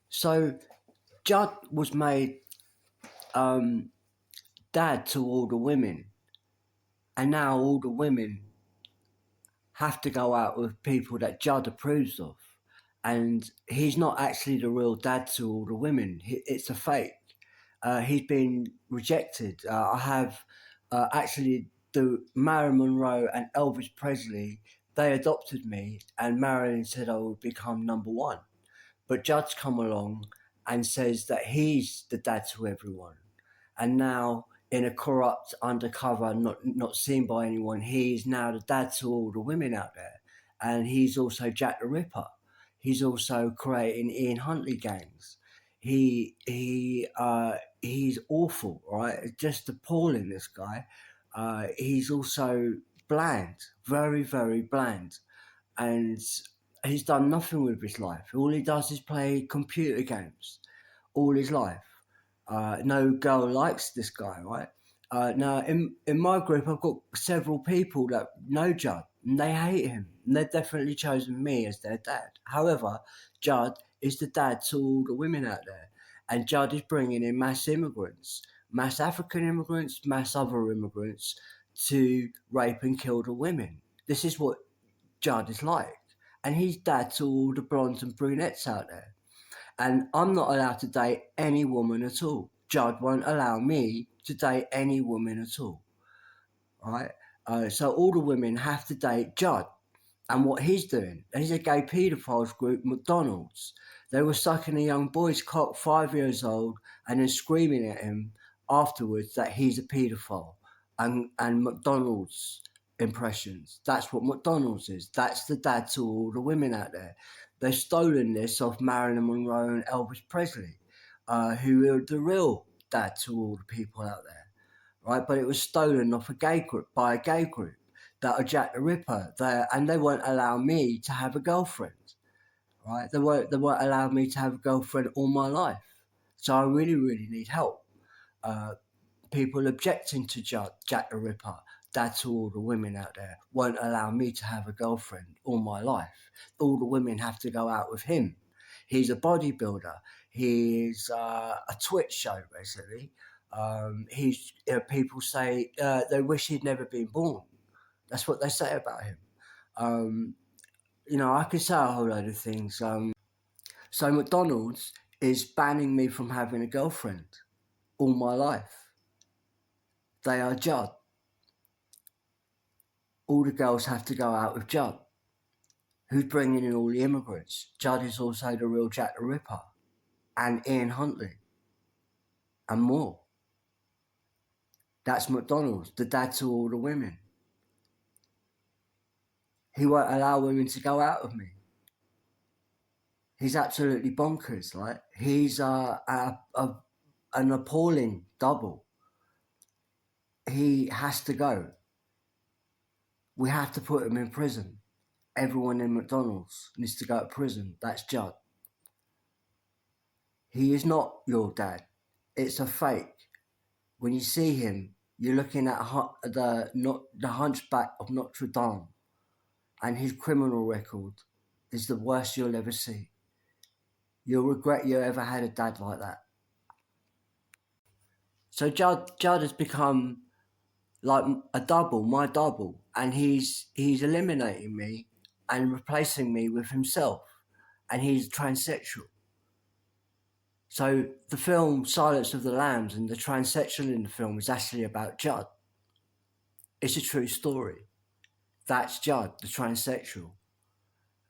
So Judd was made dad to all the women, and now all the women have to go out with people that Judd approves of. And he's not actually the real dad to all the women. It's a fake. He's been rejected. I have actually the Marilyn Monroe and Elvis Presley. They adopted me, and Marilyn said I would become number one. But Judd's come along and says that he's the dad to everyone. And now, in a corrupt undercover, not seen by anyone, he's now the dad to all the women out there. And he's also Jack the Ripper. He's also creating Ian Huntley gangs. He's awful, right? It's just appalling. This guy. He's also bland, very very bland, and he's done nothing with his life. All he does is play computer games all his life. No girl likes this guy, right? Now, in my group, I've got several people that know Judd, and they hate him. And they've definitely chosen me as their dad. However, Judd is the dad to all the women out there. And Judd is bringing in mass immigrants, mass African immigrants, mass other immigrants to rape and kill the women. This is what Judd is like. And he's dad to all the blondes and brunettes out there. And I'm not allowed to date any woman at all. Judd won't allow me to date any woman at all, right? So all the women have to date Judd. And what he's doing, he's a gay paedophiles group, McDonald's. They were sucking a young boy's cock, 5 years old, and then screaming at him afterwards that he's a paedophile. And McDonald's impressions. That's what McDonald's is. That's the dad to all the women out there. They've stolen this off Marilyn Monroe and Elvis Presley, who are the real dad to all the people out there, right? But it was stolen off a gay group by a gay group that are Jack the Ripper. And they won't allow me to have a girlfriend, right? They won't allow me to have a girlfriend all my life. So I really, really need help. People objecting to Jack the Ripper, dad to all the women out there, won't allow me to have a girlfriend all my life. All the women have to go out with him. He's a bodybuilder. He's a Twitch show, basically. People say they wish he'd never been born. That's what they say about him. I could say a whole load of things. So McDonald's is banning me from having a girlfriend all my life. They are Judd. All the girls have to go out with Judd. Who's bringing in all the immigrants? Judd is also the real Jack the Ripper, and Ian Huntley, and more. That's McDonald's, the dad to all the women. He won't allow women to go out with me. He's absolutely bonkers, right? He's an appalling double. He has to go. We have to put him in prison. Everyone in McDonald's needs to go to prison. That's Judd. He is not your dad. It's a fake. When you see him, you're looking at the Hunchback of Notre Dame, and his criminal record is the worst you'll ever see. You'll regret you ever had a dad like that. So Judd has become like a double, my double, and he's eliminating me and replacing me with himself, and he's transsexual. So the film Silence of the Lambs and the transsexual in the film is actually about Judd. It's a true story. That's Judd, the transsexual,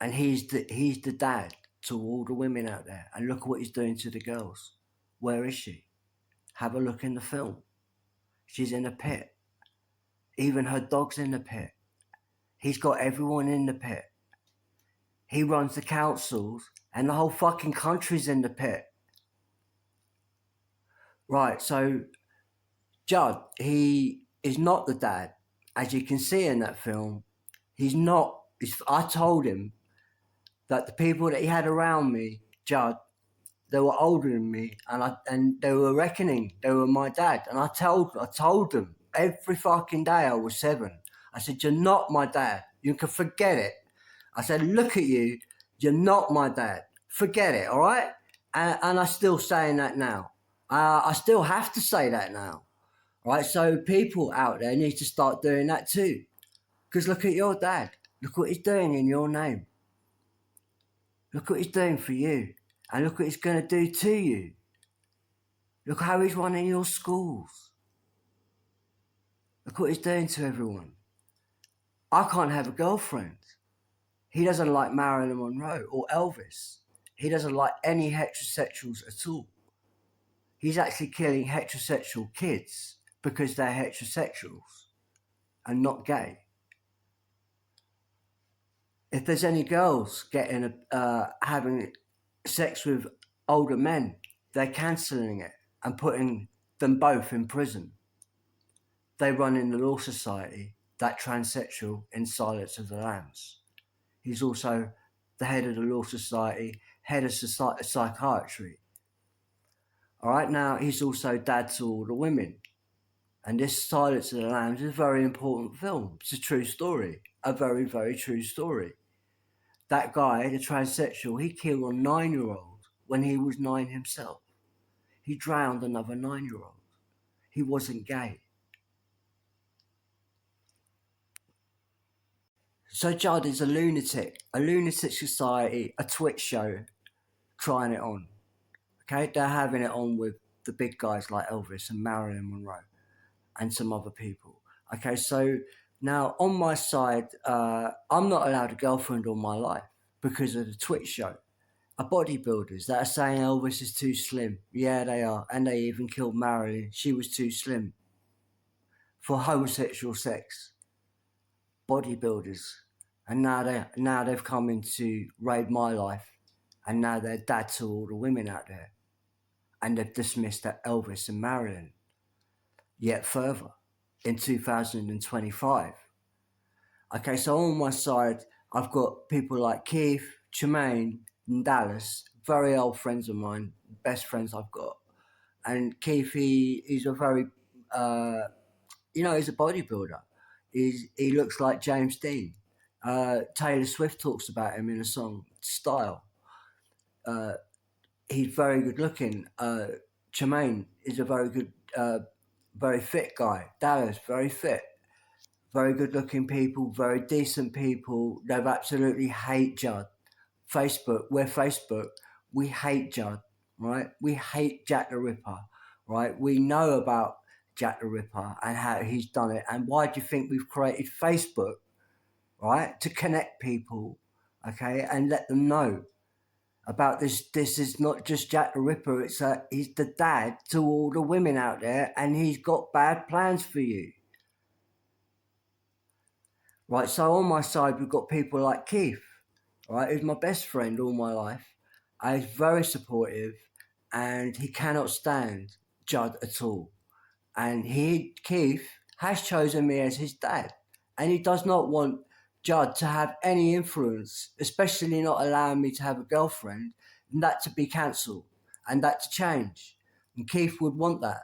and he's the dad to all the women out there. And look at what he's doing to the girls. Where is she? Have a look in the film. She's in a pit. Even her dog's in the pit. He's got everyone in the pit. He runs the councils, and the whole fucking country's in the pit. Right, so Judd, he is not the dad. As you can see in that film, he's not. I told him that the people that he had around me, Judd, they were older than me, and they were reckoning they were my dad. And I told them every fucking day I was 7. I said, "You're not my dad. You can forget it." I said, "Look at you. You're not my dad. Forget it, all right?" and I'm still saying that now. I still have to say that now, right? So people out there need to start doing that too. Because look at your dad. Look what he's doing in your name. Look what he's doing for you. And look what he's going to do to you. Look how he's running your schools. Look what he's doing to everyone. I can't have a girlfriend. He doesn't like Marilyn Monroe or Elvis. He doesn't like any heterosexuals at all. He's actually killing heterosexual kids because they're heterosexuals and not gay. If there's any girls getting having sex with older men, they're cancelling it and putting them both in prison. They run in the Law Society, that transsexual in Silence of the Lambs. He's also the head of the Law Society, head of psychiatry. All right, now he's also dad to all the women. And this Silence of the Lambs is a very important film. It's a true story, a very, very true story. That guy, the transsexual, he killed a 9-year-old when he was 9 himself. He drowned another 9-year-old. He wasn't gay. So Judd is a lunatic society, a Twitch show, trying it on. Okay, they're having it on with the big guys like Elvis and Marilyn Monroe and some other people. Okay, so now on my side, I'm not allowed a girlfriend all my life because of the Twitch show. Are bodybuilders that are saying Elvis is too slim. Yeah, they are. And they even killed Marilyn. She was too slim for homosexual sex. Bodybuilders. And now they've come in to raid my life. And now they're dad to all the women out there. And they've dismissed that Elvis and Marilyn. Yet further, in 2025. Okay, so on my side, I've got people like Keith, Tremaine, and Dallas, very old friends of mine, best friends I've got. And Keith, he's a very, he's a bodybuilder. He looks like James Dean. Taylor Swift talks about him in a song, Style. He's very good looking. Tremaine is a very good, very fit guy. Dallas, very fit. Very good looking people, very decent people. They absolutely hate Judd. We're Facebook. We hate Judd, right? We hate Jack the Ripper, right? We know about Jack the Ripper and how he's done it. And why do you think we've created Facebook, right? To connect people, okay? And let them know about this. This is not just Jack the Ripper. He's the dad to all the women out there and he's got bad plans for you. Right, so on my side, we've got people like Keith, right, who's my best friend all my life. He's very supportive and he cannot stand Judd at all. And Keith, has chosen me as his dad. And he does not want Judd to have any influence, especially not allowing me to have a girlfriend, and that to be cancelled and that to change. And Keith would want that.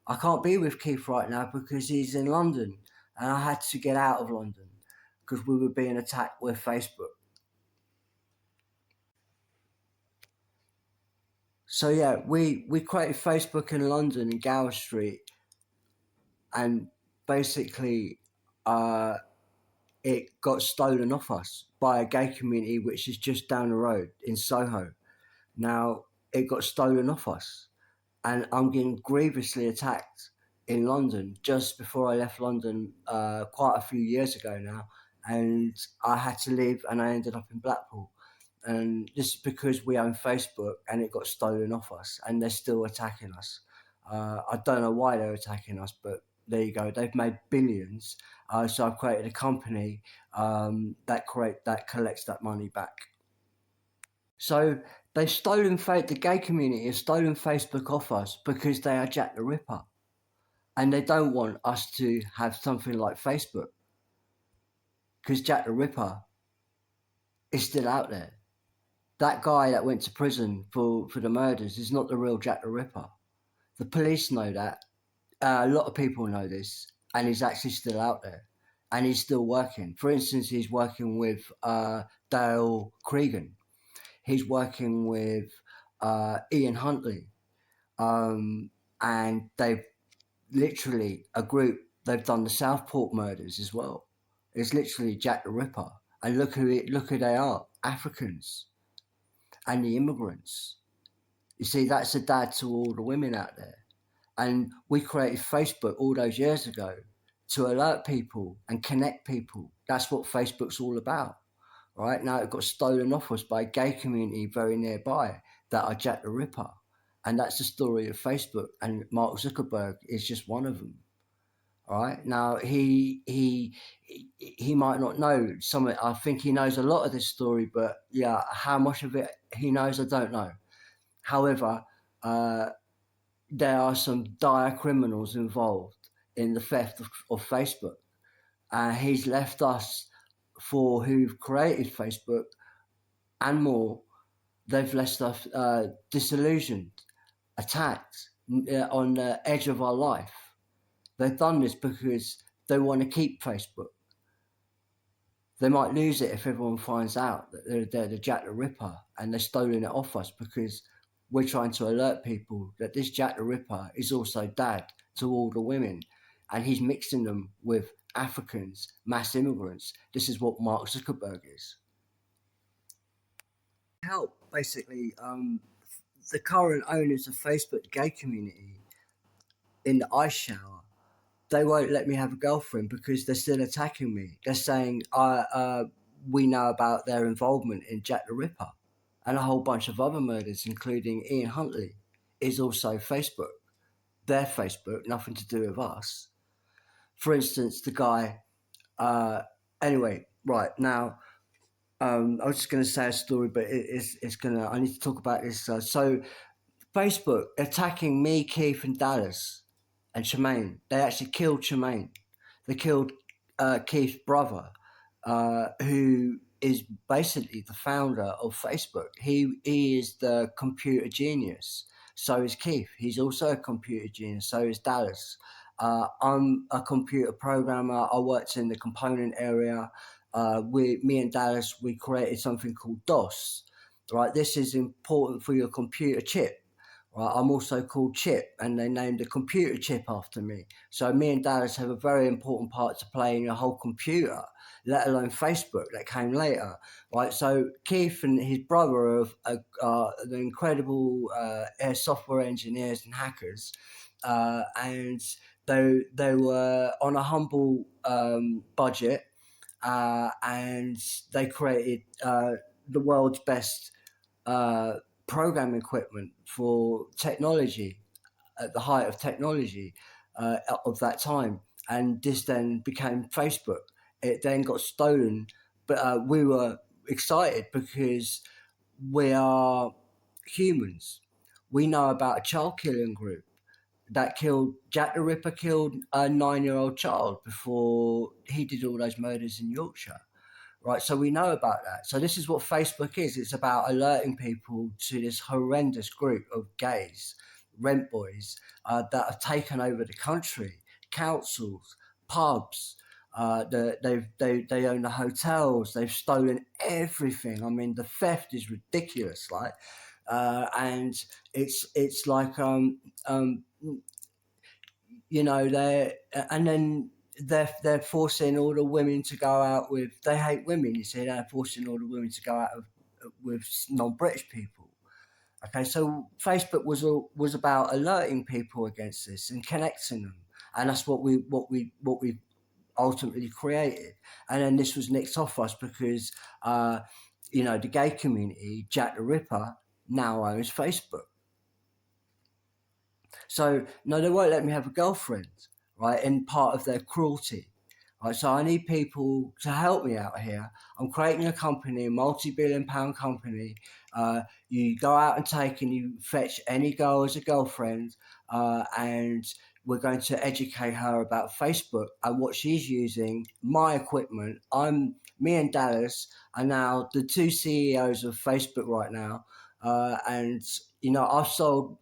I can't be with Keith right now because he's in London and I had to get out of London because we were being attacked with Facebook. So yeah, we created Facebook in London in Gower Street, and basically it got stolen off us by a gay community which is just down the road in Soho. Now it got stolen off us and I'm getting grievously attacked in London just before I left London quite a few years ago now, and I had to leave and I ended up in Blackpool. And this is because we own Facebook and it got stolen off us and they're still attacking us. I don't know why they're attacking us, but there you go. They've made billions. So I've created a company that collects that money back. So they've stolen the gay community has stolen Facebook off us because they are Jack the Ripper. And they don't want us to have something like Facebook. Because Jack the Ripper is still out there. That guy that went to prison for the murders is not the real Jack the Ripper. The police know that. A lot of people know this. And he's actually still out there. And he's still working. For instance, he's working with Dale Cregan. He's working with Ian Huntley, and they've literally a group. They've done the Southport murders as well. It's literally Jack the Ripper, and look who they are, Africans and the immigrants. You see, that's a dad to all the women out there. And we created Facebook all those years ago to alert people and connect people. That's what Facebook's all about. Right now, it got stolen off us by a gay community very nearby that are Jack the Ripper, and that's the story of Facebook. And Mark Zuckerberg is just one of them. All right now, he might not know some. I think he knows a lot of this story, but yeah, how much of it he knows, I don't know. However, there are some dire criminals involved in the theft of Facebook. He's left us, for who've created Facebook and more, they've left us disillusioned, attacked, on the edge of our life. They've done this because they want to keep Facebook. They might lose it if everyone finds out that they're the Jack the Ripper and they're stolen it off us, because we're trying to alert people that this Jack the Ripper is also dad to all the women, and he's mixing them with Africans, mass immigrants. This is what Mark Zuckerberg is. Help, basically, the current owners of Facebook gay community in the ice shower, they won't let me have a girlfriend because they're still attacking me. They're saying we know about their involvement in Jack the Ripper and a whole bunch of other murders, including Ian Huntley, is also Facebook. Their Facebook, nothing to do with us. For instance, the guy. Anyway, right now, I was just going to say a story, but it's gonna. I need to talk about this. So, Facebook attacking me, Keith, and Dallas, and Tremaine. They actually killed Tremaine. They killed Keith's brother, who is basically the founder of Facebook. He is the computer genius. So is Keith. He's also a computer genius. So is Dallas. I'm a computer programmer. I worked in the component area. Me and Dallas, we created something called DOS. Right, this is important for your computer chip. Right, I'm also called Chip, and they named a computer chip after me. So me and Dallas have a very important part to play in your whole computer, let alone Facebook that came later. Right, so Keith and his brother are the incredible software engineers and hackers, and they were on a humble budget, and they created the world's best program equipment for technology at the height of technology of that time. And this then became Facebook. It then got stolen, but we were excited because we are humans. We know about a child killing group that killed Jack the Ripper, killed a 9-year-old child before he did all those murders in Yorkshire. Right, so we know about that. So this is what Facebook is. It's about alerting people to this horrendous group of gays, rent boys, that have taken over the country, councils, pubs. They own the hotels. They've stolen everything. I mean, the theft is ridiculous. Like, and it's like they and then they're forcing all the women to go out with. They hate women. You see, they're forcing all the women to go out with non-British people. Okay, so Facebook was about alerting people against this and connecting them, and that's what we ultimately created. And then this was nicked off us because the gay community, Jack the Ripper, now owns Facebook. So no, they won't let me have a girlfriend, right? In part of their cruelty, right? So I need people to help me out here. I'm creating a company, a multi-billion-pound company. You go out and take and you fetch any girl as a girlfriend, and we're going to educate her about Facebook and what she's using, my equipment. Me and Dallas are now the two CEOs of Facebook right now, and I've sold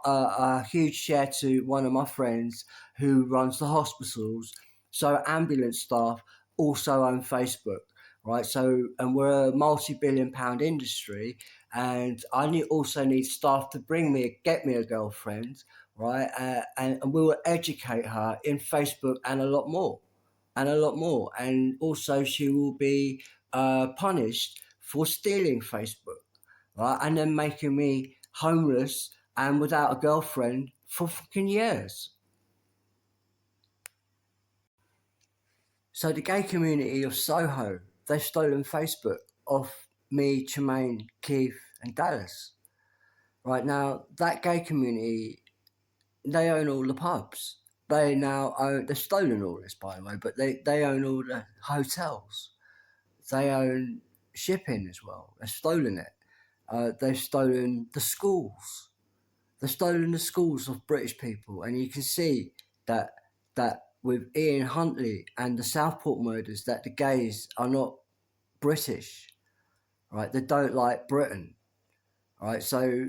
a huge share to one of my friends who runs the hospitals. So ambulance staff also own Facebook, right? So, and we're a multi-billion-pound industry, and also need staff to get me a girlfriend, right? And we will educate her in Facebook and a lot more, and also she will be punished for stealing Facebook, right? And then making me homeless and without a girlfriend for fucking years. So the gay community of Soho, they've stolen Facebook off me, Tremaine, Keith, and Dallas. Right now, that gay community, they own all the pubs. They now own, they've stolen all this, by the way, but they own all the hotels. They own shipping as well. They've stolen it. They've stolen the schools. They've stolen the schools of British people, and you can see that with Ian Huntley and the Southport murders, that the gays are not British, right? They don't like Britain, right? So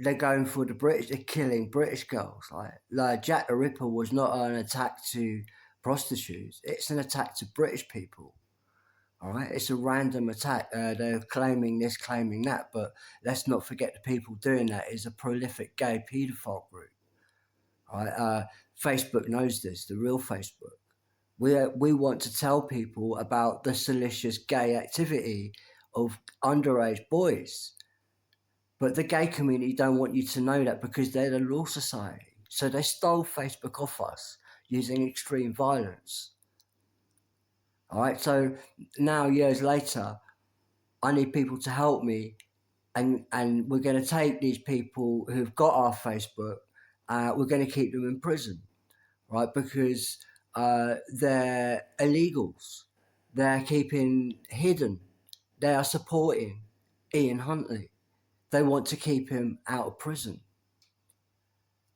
they're going for the British. They're killing British girls. Like Jack the Ripper was not an attack to prostitutes. It's an attack to British people. All right, it's a random attack. They're claiming this, claiming that, but let's not forget the people doing that is a prolific gay paedophile group. All right, Facebook knows this. The real Facebook. We want to tell people about the salacious gay activity of underage boys, but the gay community don't want you to know that because they're the law society. So they stole Facebook off us using extreme violence. All right, so now years later, I need people to help me, and we're going to take these people who've got our Facebook, we're going to keep them in prison, right? Because they're illegals, they're keeping hidden, they are supporting Ian Huntley. They want to keep him out of prison.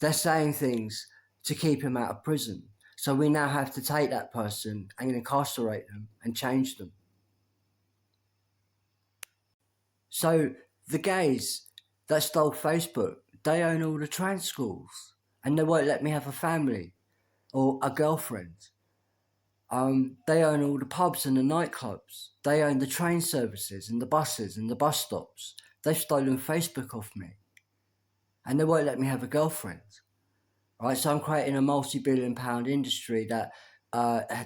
They're saying things to keep him out of prison. So we now have to take that person and incarcerate them and change them. So the gays that stole Facebook, they own all the trans schools, and they won't let me have a family or a girlfriend. They own all the pubs and the nightclubs. They own the train services and the buses and the bus stops. They've stolen Facebook off me, and they won't let me have a girlfriend. Right, so I'm creating a multi-billion-pound industry that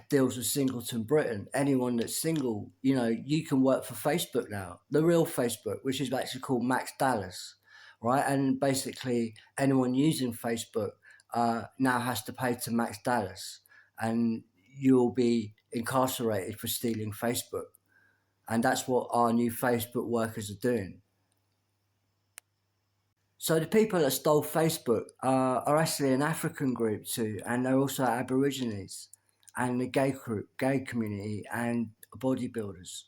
deals with Singleton Britain. Anyone that's single, you can work for Facebook now, the real Facebook, which is actually called Max Dallas, right? And basically, anyone using Facebook now has to pay to Max Dallas, and you'll be incarcerated for stealing Facebook. And that's what our new Facebook workers are doing. So the people that stole Facebook are actually an African group too, and they're also Aborigines and the gay community and bodybuilders.